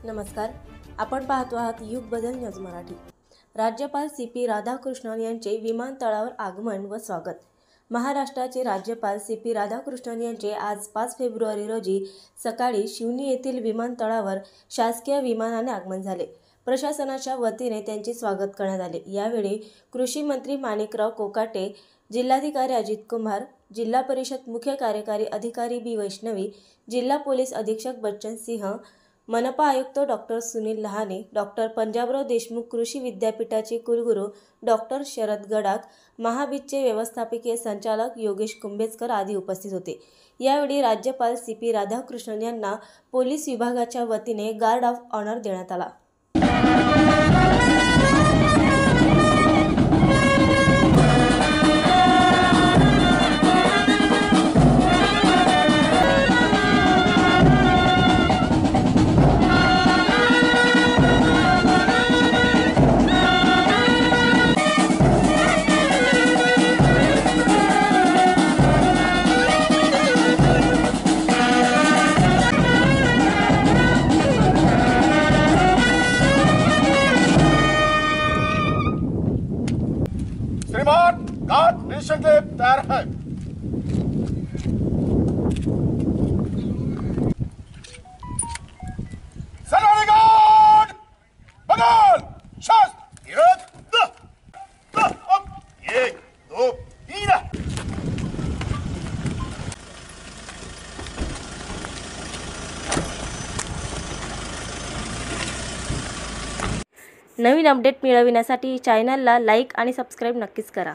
नमस्कार, आपण पाहतो आहात युग बदल न्यूज मराठी। राज्यपाल CP राधाकृष्णन यांचे विमानतळावर आगमन व स्वागत। महाराष्ट्राचे राज्यपाल CP राधाकृष्णन यांचे आज 5 फेब्रुवारी रोजी सकाळी शिवनी येथील विमानतळावर शासकीय विमानाने आगमन झाले। प्रशासनाच्या वतीने त्यांचे स्वागत करण्यात आले। यावेळी कृषी मंत्री माणिकराव कोकाटे, जिल्हाधिकारी अजित कुमार, जिल्हा परिषद मुख्य कार्यकारी अधिकारी B वैष्णवी, जिल्हा पोलीस अधीक्षक बच्चन सिंह, मनपा आयुक्त डॉक्टर सुनील लहाने, डॉक्टर पंजाबराव देशमुख कृषी विद्यापीठाचे कुलगुरू डॉक्टर शरद गडाख, महाबीजचे व्यवस्थापकीय संचालक योगेश कुंभेजकर आदी उपस्थित होते। यावेळी राज्यपाल CP राधाकृष्णन यांना पोलीस विभागाच्या वतीने गार्ड ऑफ ऑनर देण्यात आला। श्रीमान गार्ड निरीक्षक तैयार है। सलामी गार्ड बगल शस्त्र एक दो तीन। नवीन अपडेट मिळविण्यासाठी चॅनलला लाईक आणि सबस्क्राइब नक्कीच करा।